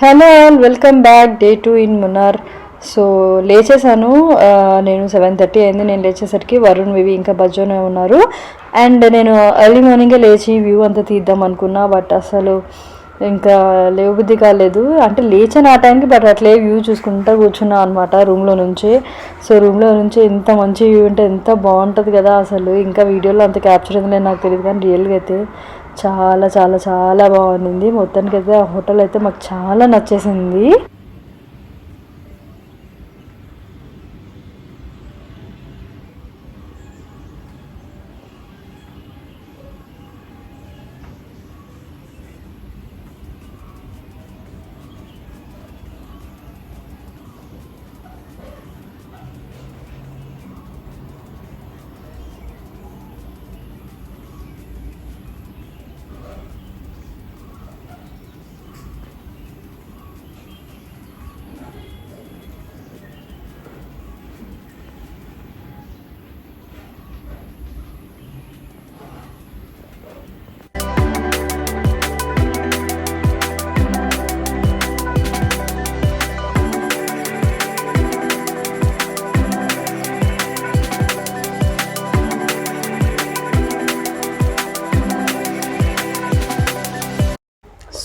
Hello all, welcome back. Day 2 in Munnar. So లేచేసాను, నేను 7:30 అయింది. నేను లేచేసరికి వరుణ్, వివి ఇంకా బజ్జోనే ఉన్నారు. అండ్ నేను ఎర్లీ మార్నింగే లేచి వ్యూ అంతా తీద్దాం అనుకున్నా, బట్ అసలు ఇంకా లేవబుద్ధి కాలేదు. అంటే లేచాను ఆ టైంకి, బట్ అట్లే వ్యూ చూసుకుంటూ కూర్చున్నా అనమాట రూమ్లో నుంచి. సో రూమ్లో నుంచి ఎంత మంచి వ్యూ అంటే ఎంత బాగుంటుంది కదా అసలు. ఇంకా వీడియోలో అంత క్యాప్చర్ అయింది నాకు తెలియదు, కానీ రియల్గా అయితే చాలా చాలా చాలా బాగుంది. మొత్తానికి అయితే ఆ హోటల్ అయితే మాకు చాలా నచ్చేసింది.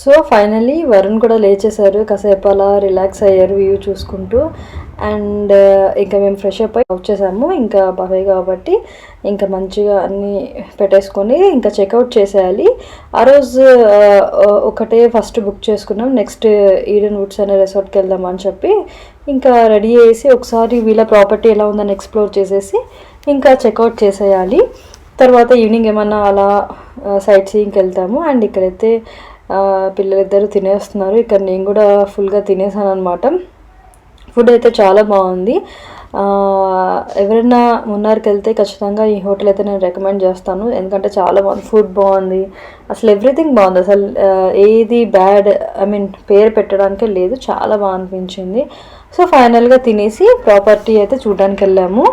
సో ఫైనలీ వరుణ్ కూడా లేచేశారు, కాసేపు అలా రిలాక్స్ అయ్యారు వ్యూ చూసుకుంటూ. అండ్ ఇంకా మేము ఫ్రెష్ అప్ అయి వచ్చేసాము. ఇంకా బఫే కాబట్టి ఇంకా మంచిగా అన్నీ పెట్టేసుకొని ఇంకా చెక్అవుట్ చేసేయాలి. ఆ రోజు ఒకటే ఫస్ట్ బుక్ చేసుకున్నాం, నెక్స్ట్ ఈడెన్ వుడ్స్ అనే రిసార్ట్కి వెళ్దామని చెప్పి ఇంకా రెడీ చేసి ఒకసారి వీళ్ళ ప్రాపర్టీ ఎలా ఉందని ఎక్స్ప్లోర్ చేసేసి ఇంకా చెక్అవుట్ చేసేయాలి. తర్వాత ఈవినింగ్ ఏమన్నా అలా సైట్ సీయింగ్కి వెళ్తాము. అండ్ ఇక్కడైతే పిల్లలిద్దరూ తినేస్తున్నారు. ఇక్కడ నేను కూడా ఫుల్గా తినేసాను అనమాట. ఫుడ్ అయితే చాలా బాగుంది. ఎవరైనా మున్నార్కి వెళ్తే ఖచ్చితంగా ఈ హోటల్ అయితే నేను రికమెండ్ చేస్తాను, ఎందుకంటే చాలా బాగుంది. ఫుడ్ బాగుంది, అసలు ఎవ్రీథింగ్ బాగుంది. అసలు ఏది బ్యాడ్ పేరు పెట్టడానికే లేదు, చాలా బాగా అనిపించింది. సో ఫైనల్గా తినేసి ప్రాపర్టీ అయితే చూడడానికి వెళ్ళాము.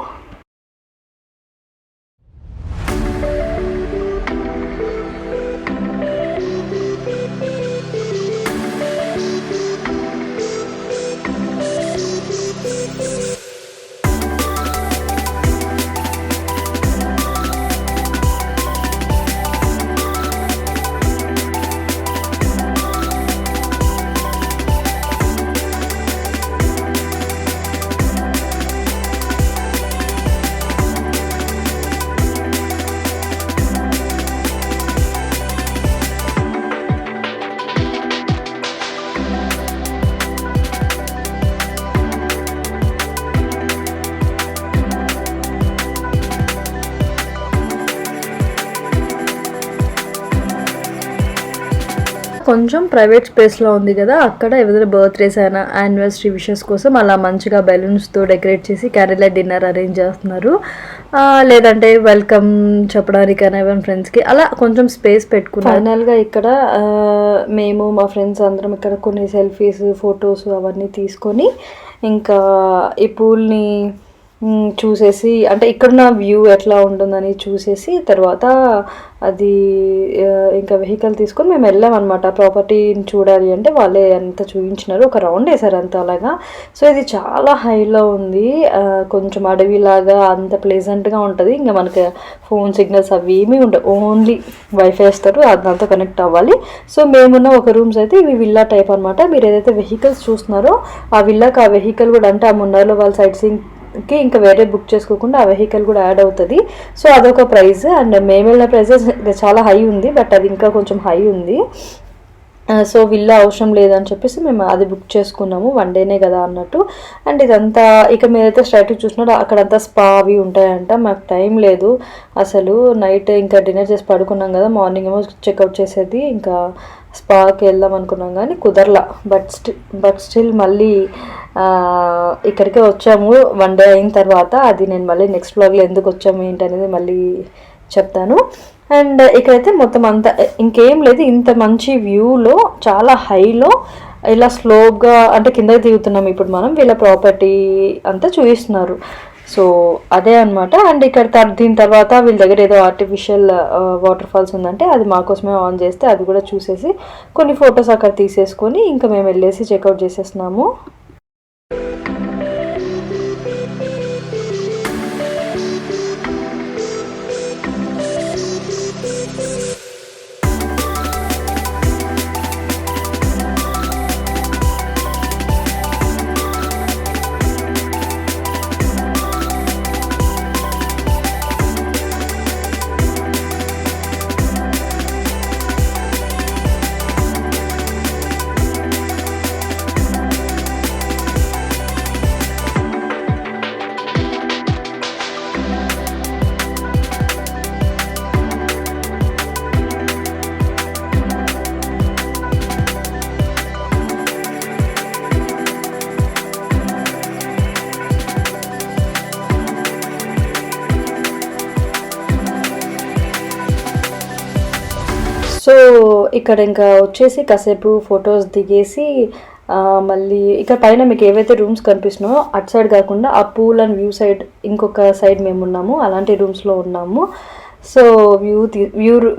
కొంచెం ప్రైవేట్ స్పేస్లో ఉంది కదా, అక్కడ ఎవరైనా బర్త్డేస్ అయినా యానివర్సరీ విషెస్ కోసం అలా మంచిగా బెలూన్స్తో డెకరేట్ చేసి క్యాండిల్ డిన్నర్ అరేంజ్ చేస్తున్నారు. లేదంటే వెల్కమ్ చెప్పడానికైనా ఎవరి ఫ్రెండ్స్కి అలా కొంచెం స్పేస్ పెట్టుకున్నాను. ఫైనల్గా ఇక్కడ మేము మా ఫ్రెండ్స్ అందరం ఇక్కడ కొన్ని సెల్ఫీస్, ఫొటోస్ అవన్నీ తీసుకొని ఇంకా ఈ పూల్ని చూసేసి, అంటే ఇక్కడున్న వ్యూ ఎట్లా ఉంటుందని చూసేసి తర్వాత అది ఇంకా వెహికల్ తీసుకొని మేము వెళ్ళాం అనమాట. ప్రాపర్టీని చూడాలి అంటే వాళ్ళే అంతా చూపించినారు, ఒక రౌండ్ వేసారు అంత అలాగా. సో ఇది చాలా హైలో ఉంది, కొంచెం అడవిలాగా అంత ప్లెజెంట్గా ఉంటుంది. ఇంకా మనకి ఫోన్ సిగ్నల్స్ అవి ఏమీ ఉండవు, ఓన్లీ వైఫై ఇస్తారు, దాంతో కనెక్ట్ అవ్వాలి. సో మేమున్న ఒక రూమ్స్ అయితే ఇవి విల్లా టైప్ అనమాట. మీరు ఏదైతే వెహికల్స్ చూస్తున్నారో ఆ విల్లాకి ఆ వెహికల్ కూడా, అంటే ఆ మున్నార్లో వాళ్ళ సైట్ సీయింగ్కి ఇంకా వేరే బుక్ చేసుకోకుండా ఆ వెహికల్ కూడా యాడ్ అవుతుంది. సో అదొక ప్రైస్. అండ్ మేము వెళ్ళిన ప్రైజెస్ చాలా హై ఉంది, బట్ అది ఇంకా కొంచెం హై ఉంది. సో విల్లా అవసరం లేదని చెప్పేసి మేము అది బుక్ చేసుకున్నాము, 1 డేనే కదా అన్నట్టు. అండ్ ఇదంతా ఇక మీరైతే స్ట్రైట్గా చూసినారు, అక్కడంతా స్పా అవి ఉంటాయంట. మాకు టైం లేదు అసలు, నైట్ ఇంకా డిన్నర్ చేసి పడుకున్నాం కదా, మార్నింగ్ ఏమో చెక్అవుట్ చేసేది, ఇంకా స్పాకి వెళ్దాం అనుకున్నాం కానీ కుదరలా. బట్ స్టిల్ మళ్ళీ ఇక్కడికే వచ్చాము 1 డే అయిన తర్వాత. అది నేను మళ్ళీ నెక్స్ట్ వ్లాగ్లో ఎందుకు వచ్చాము ఏంటి అనేది మళ్ళీ చెప్తాను. అండ్ ఇక్కడైతే మొత్తం అంతా ఇంకేం లేదు, ఇంత మంచి వ్యూలో చాలా హైలో ఇలా స్లోగా అంటే కిందకి దిగుతున్నాం ఇప్పుడు మనం. వీళ్ళ ప్రాపర్టీ అంతా చూపిస్తున్నారు. సో అదే అనమాట. అండ్ ఇక్కడ దీని తర్వాత వీళ్ళ దగ్గర ఏదో ఆర్టిఫిషియల్ వాటర్ ఫాల్స్ ఉందంటే అది మాకోసమే ఆన్ చేస్తే అది కూడా చూసేసి కొన్ని ఫొటోస్ అక్కడ తీసేసుకొని ఇంకా మేము వెళ్ళేసి చెక్అవుట్ చేసేస్తున్నాము. సో ఇక్కడ ఇంకా వచ్చేసి కాసేపు ఫొటోస్ దిగేసి మళ్ళీ ఇక్కడ పైన మీకు ఏవైతే రూమ్స్ కనిపిస్తున్నాయో అటు సైడ్ కాకుండా ఆ పూల్ అండ్ వ్యూ సైడ్ ఇంకొక సైడ్ మేము ఉన్నాము, అలాంటి రూమ్స్లో ఉన్నాము. సో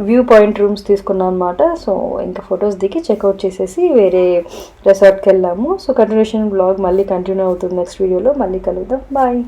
వ్యూ పాయింట్ రూమ్స్ తీసుకున్నాం అనమాట. సో ఇంకా ఫొటోస్ దిగి చెక్అవుట్ చేసేసి వేరే రెసార్ట్కి వెళ్ళాము. సో కంటిన్యూషన్ బ్లాగ్ మళ్ళీ కంటిన్యూ అవుతుంది నెక్స్ట్ వీడియోలో. మళ్ళీ కలుద్దాం. బాయ్.